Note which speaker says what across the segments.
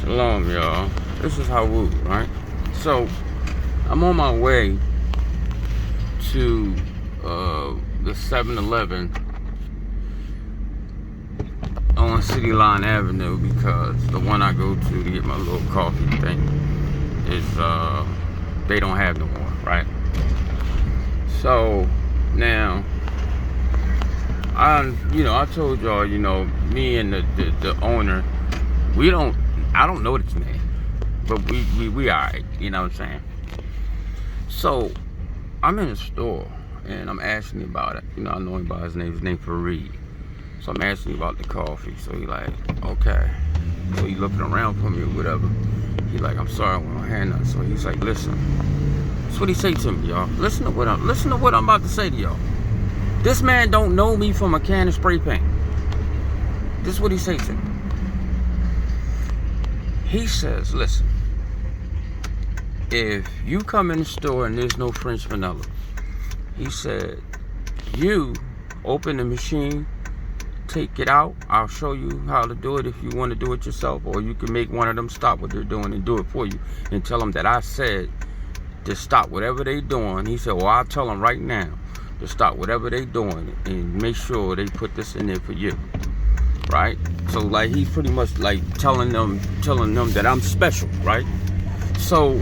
Speaker 1: Shalom, y'all. This is Hawu, right? So, I'm on my way to the 7-Eleven on City Line Avenue because the one I go to get my little coffee thing is, they don't have no more, right? So, now, I told y'all, me and the owner, I don't know this man, but we alright, you know what I'm saying? So, I'm in the store, and I'm asking him about it. I know him by his name Fareed. So I'm asking him about the coffee. So he like, okay. So he looking around for me or whatever. He like, I'm sorry, I don't have none. So he's like, listen. That's what he say to me, y'all. Listen to what I'm about to say to y'all. This man don't know me from a can of spray paint. This is what he say to me. He says, listen, if you come in the store and there's no French vanilla, he said, you open the machine, take it out. I'll show you how to do it if you want to do it yourself, or you can make one of them stop what they're doing and do it for you and tell them that I said to stop whatever they're doing. He said, well, I'll tell them right now to stop whatever they're doing and make sure they put this in there for you. Right? So like he's pretty much like telling them that I'm special, right? So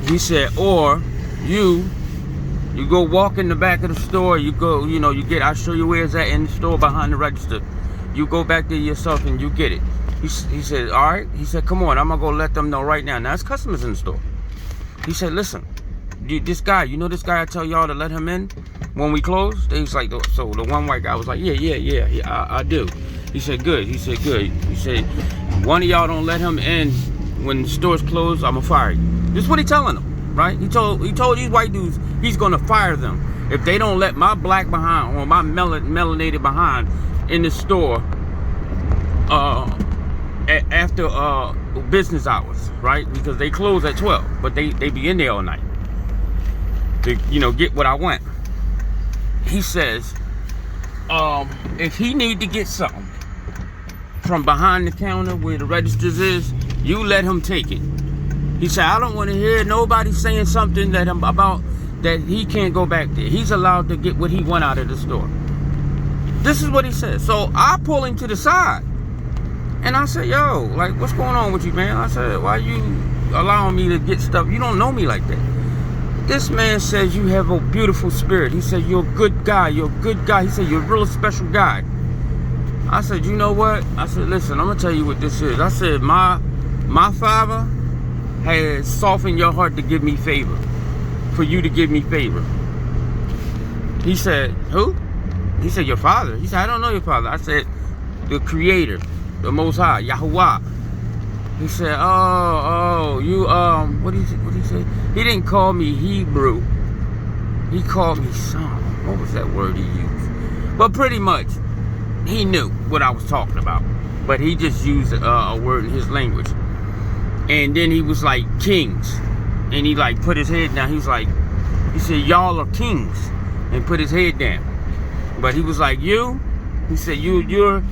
Speaker 1: he said, or you go walk in the back of the store, I'll show you where it's at in the store behind the register. You go back there yourself and you get it. He said, all right. He said, come on, I'm gonna go let them know right now. Now it's customers in the store. He said, listen, this guy, this guy I tell y'all to let him in when we close? He's like, so the one white guy was like, yeah, I do. He said, good. He said, one of y'all don't let him in when the store's closed, I'm gonna fire you. This is what he telling them, right? He told these white dudes he's gonna fire them if they don't let my black behind or my melanated behind in the store after business hours, right? Because they close at 12, but they be in there all night to get what I want. He says, if he need to get something from behind the counter where the registers is, you let him take it. He said, I don't want to hear nobody saying something about that he can't go back there. He's allowed to get what he want out of the store. This is what he said. So I pull him to the side and I said, yo, like, what's going on with you, man? I said, why you allowing me to get stuff? You don't know me like that. This man says you have a beautiful spirit. He said, you're a good guy. You're a good guy. He said, you're a real special guy. I said, you know what? I said, listen, I'm going to tell you what this is. I said, my father has softened your heart to give me favor. For you to give me favor. He said, who? He said, your father. He said, I don't know your father. I said, the creator, the most high, Yahuwah. He said, you, what did he say? He didn't call me Hebrew. He called me son. What was that word he used? But pretty much, he knew what I was talking about. But he just used a word in his language. And then he was like, kings. And he like put his head down. He said, y'all are kings. And put his head down. But he was like, you? He said, you're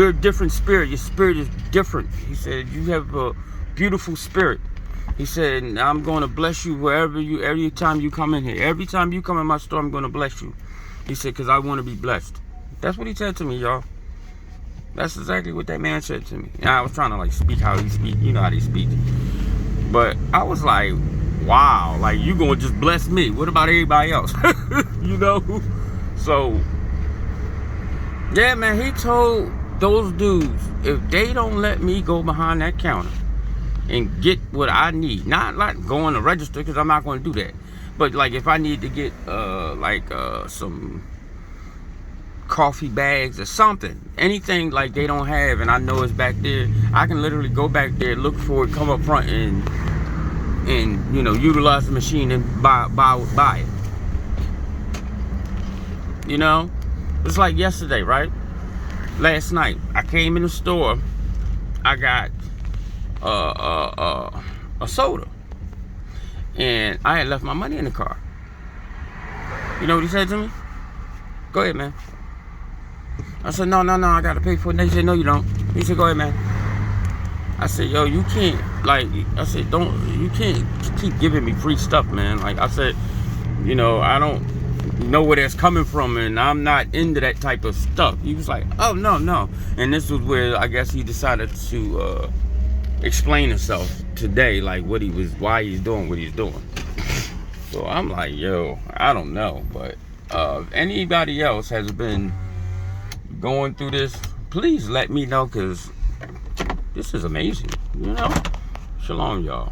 Speaker 1: a different spirit. Your spirit is different. He said, you have a beautiful spirit. He said, I'm going to bless you every time you come in here. Every time you come in my store, I'm going to bless you. He said, because I want to be blessed. That's what he said to me, y'all. That's exactly what that man said to me. And I was trying to like speak how he speak. You know how they speak. But I was like, wow, like you going to just bless me. What about everybody else? So, yeah, man, he told those dudes, if they don't let me go behind that counter and get what I need, not like going to register, because I'm not going to do that, but like if I need to get some coffee bags or something, anything like they don't have and I know it's back there, I can literally go back there, look for it, come up front and utilize the machine and buy it. It's like yesterday, right? Last night, I came in the store. I got a soda, and I had left my money in the car. You know what he said to me? Go ahead, man. I said, no, I gotta pay for it. And they said, no, you don't. He said, go ahead, man. I said, yo, you can't, like, I said, you can't keep giving me free stuff, man. Like I said, you know, I don't know where that's coming from, and I'm not into that type of stuff. He was like, oh, no. And this was where I guess he decided to explain himself today, like why he's doing what he's doing. So I'm like, yo, I don't know. But if anybody else has been going through this, please let me know, because this is amazing, you know. Shalom, y'all.